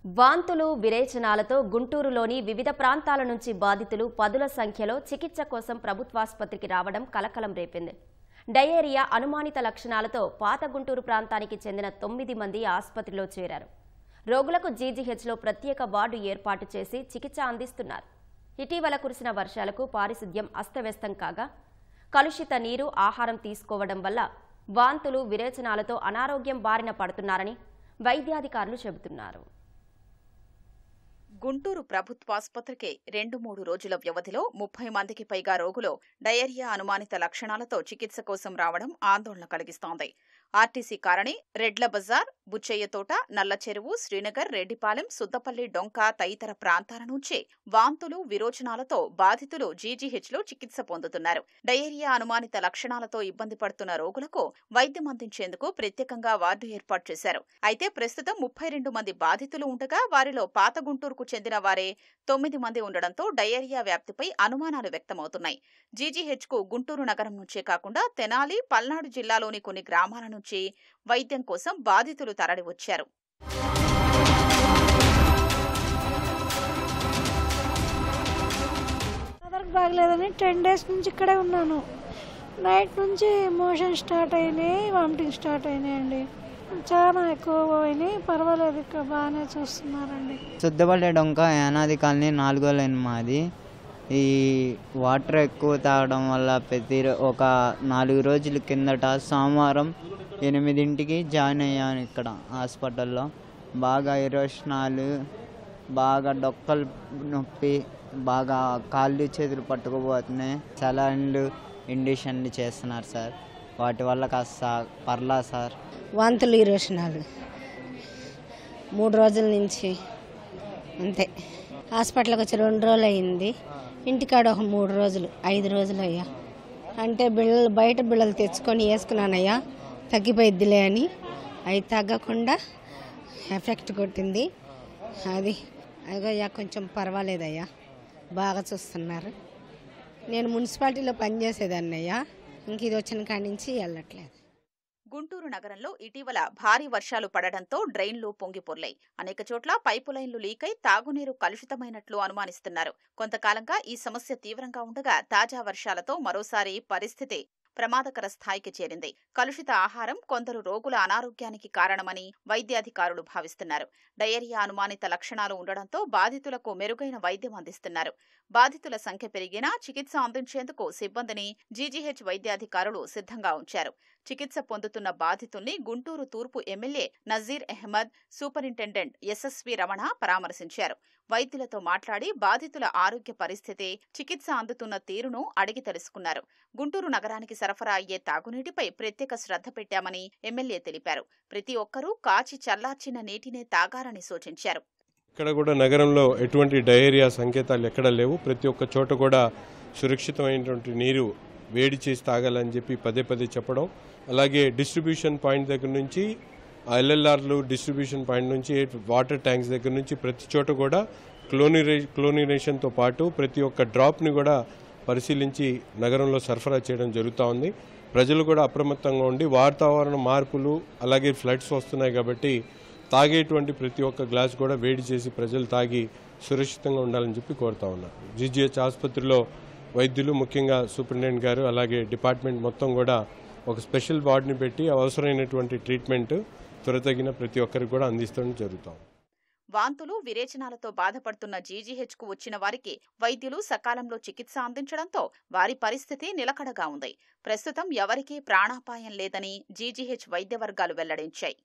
వాంతులు విరేచనాలతో గుంటూరులోని వివిధ ప్రాంతాల నుంచి బాధితులు పదుల సంఖ్యలో చికిత్స కోసం ప్రభుత్వాసుపత్రికి రావడం కలకలం రేపింది. డయేరియా అనుమానిత లక్షణాలతో పాత గుంటూరు ప్రాంతానికి చెందిన 9 మంది ఆసుపత్రిలో చేరారు. రోగులకు జీజీహెచ్లో ప్రత్యేక వార్డు ఏర్పాటు చేసి చికిత్స అందిస్తున్నారు. ఇటీవల కురిసిన వర్షాలకు పారిశుద్ధ్యం అస్తవ్యస్తం కాగా కలుషిత నీరు, ఆహారం తీసుకోవడం వల్ల వాంతులు విరేచనాలతో అనారోగ్యం బారిన పడుతున్నారని వైద్యాధికారులు చెబుతున్నారు. గుంటూరు ప్రభుత్వాసుపత్రికి 2-3 రోజుల వ్యవధిలో 30 మందికి పైగా రోగులు డయేరియా అనుమానిత లక్షణాలతో చికిత్స కోసం రావడం ఆందోళన కలిగిస్తోంది. ఆర్టీసీ కాలనీ, రెడ్ల బజార్, బుచ్చయ్య తోట, నల్ల చెరువు, శ్రీనగర్, రెడ్డిపాలెం, సుద్దపల్లి, డొంక తదితర ప్రాంతాల నుంచి వాంతులు, విరోచనాలతో బాధితులు జీజీహెచ్లో చికిత్స పొందుతున్నారు. డయేరియా అనుమానిత లక్షణాలతో ఇబ్బంది పడుతున్న రోగులకు వైద్యం అందించేందుకు ప్రత్యేకంగా వార్డు ఏర్పాటు చేశారు. అయితే ప్రస్తుతం 32 మంది బాధితులు ఉండగా వారిలో పాత గుంటూరుకు చెందిన వారే 9 మంది ఉండడంతో డయేరియా వ్యాప్తిపై అనుమానాలు వ్యక్తమవుతున్నాయి. జీజీహెచ్కు గుంటూరు నగరం నుంచే కాకుండా తెనాలి, పల్నాడు జిల్లాలోని కొన్ని గ్రామాల నుంచి వైద్యం కోసం బాధితులు తరలివచ్చారు. బాగలేదని 10 డేస్ నుంచి ఇక్కడే ఉన్నాను. నైట్ నుంచి మోషన్ స్టార్ట్ అయినాయి, వామిటింగ్ స్టార్ట్ అయినాయండి. చాలా ఎక్కువ అయినాయి. పర్వాలేదు, ఇక్కడ బాగానే చూస్తున్నారండి. సుద్దపల్లి డొంక యానాది కాలనీ 4వ లైన్ మాది. ఈ వాటర్ ఎక్కువ తాగడం వల్ల ఒక 4 రోజుల కిందట సోమవారం 8ంటికి జాయిన్ అయ్యాను ఇక్కడ హాస్పిటల్లో. బాగా ఇరోషనాలు, బాగా డొక్కలు నొప్పి, బాగా కాళ్ళు చేతులు పట్టుకుపోతున్నాయి. సెలైన్లు, ఇండిషన్లు చేస్తున్నారు సార్. వాటి వల్ల కాస్త పర్లా సార్. వాంతులు, ఇరోషనాలు 3 రోజుల నుంచి అంతే. హాస్పిటల్కి వచ్చి 2 రోజులు అయింది. ఇంటికాడ ఒక 3 రోజులు, 5 రోజులు అయ్యా. అంటే బయట బిళ్ళలు తెచ్చుకొని వేసుకున్నానయ్యా, తగ్గిపోయిద్దిలే అని. అవి తగ్గకుండా ఎఫెక్ట్ కొట్టింది. అయ్యా కొంచెం పర్వాలేదయ్యా, బాగా చూస్తున్నారు. నేను మున్సిపాలిటీలో పనిచేసేదాన్ని అయ్యా, ఇంక ఇది వచ్చిన కాడి నుంచి వెళ్ళట్లేదు. గుంటూరు నగరంలో ఇటీవల భారీ వర్షాలు పడడంతో డ్రైన్లు పొంగిపొర్లాయి. అనేక చోట్ల పైపు లైన్లు లీకై తాగునీరు కలుషితమైనట్లు అనుమానిస్తున్నారు. కొంతకాలంగా ఈ సమస్య తీవ్రంగా ఉండగా తాజా వర్షాలతో మరోసారి పరిస్థితి ప్రమాదకర స్థాయికి చేరింది. కలుషిత ఆహారం కొందరు రోగుల అనారోగ్యానికి కారణమని వైద్యాధికారులు భావిస్తున్నారు. డయేరియా అనుమానిత లక్షణాలు ఉండడంతో బాధితులకు మెరుగైన వైద్యం అందిస్తున్నారు. బాధితుల సంఖ్య పెరిగినా చికిత్స అందించేందుకు సిబ్బందిని జీజీహెచ్ వైద్యాధికారులు సిద్ధంగా ఉంచారు. చికిత్స పొందుతున్న బాధితుల్ని గుంటూరు తూర్పు MLA Nazeer Ahmed, superintendent SSV Ramana పరామర్శించారు. వైద్యులతో మాట్లాడి బాధితుల ఆరోగ్య పరిస్థితి, చికిత్స అందుతున్న తీరును అడిగి తెలుసుకున్నారు. గుంటూరు నగరానికి సరఫరా అయ్యే తాగునీటిపై ప్రత్యేక శ్రద్ధ పెట్టామని ఎమ్మెల్యే తెలిపారు. ప్రతి ఒక్కరూ కాచి చల్లార్చిన నీటినే తాగాలని సూచించారు. ఇక్కడ కూడా నగరంలో ఎటువంటి డయేరియా సంకేతాలు ఎక్కడ లేవు. ప్రతి ఒక్క చోట కూడా సురక్షితమైనటువంటి నీరు వేడి చేసి తాగాలని చెప్పి పదే చెప్పడం. అలాగే డిస్ట్రిబ్యూషన్ పాయింట్ దగ్గర నుంచి ఎల్ఎల్ఆర్లు, డిస్ట్రిబ్యూషన్ పాయింట్ నుంచి వాటర్ ట్యాంక్స్ దగ్గర నుంచి ప్రతి చోట కూడా క్లోరినేషన్తో పాటు ప్రతి ఒక్క డ్రాప్ని కూడా పరిశీలించి నగరంలో సరఫరా చేయడం జరుగుతూ ఉంది. ప్రజలు కూడా అప్రమత్తంగా ఉండి వాతావరణ మార్పులు, అలాగే ఫ్లడ్స్ వస్తున్నాయి కాబట్టి తాగేటువంటి ప్రతి ఒక్క గ్లాస్ కూడా వేడి చేసి ప్రజలు తాగి సురక్షితంగా ఉండాలని చెప్పి కోరుతా ఉన్నారు. జీజీహెచ్ ఆసుపత్రిలో వైద్యులు, ముఖ్యంగా సూపరింటెండెంట్ గారు, అలాగే డిపార్ట్మెంట్ మొత్తం కూడా ఒక స్పెషల్ వార్డుని పెట్టి అవసరమైనటువంటి ట్రీట్మెంట్ త్వరతగిన ప్రతి ఒక్కరికి కూడా అందిస్తడం జరుగుతాం. వాంతులు, విరేచనాలతో బాధపడుతున్న జీజీహెచ్కు వచ్చిన వారికి వైద్యులు సకాలంలో చికిత్స అందించడంతో వారి పరిస్థితి నిలకడగా ఉంది. ప్రస్తుతం ఎవరికీ ప్రాణాపాయం లేదని జీజీహెచ్ వైద్య వర్గాలు వెల్లడించాయి.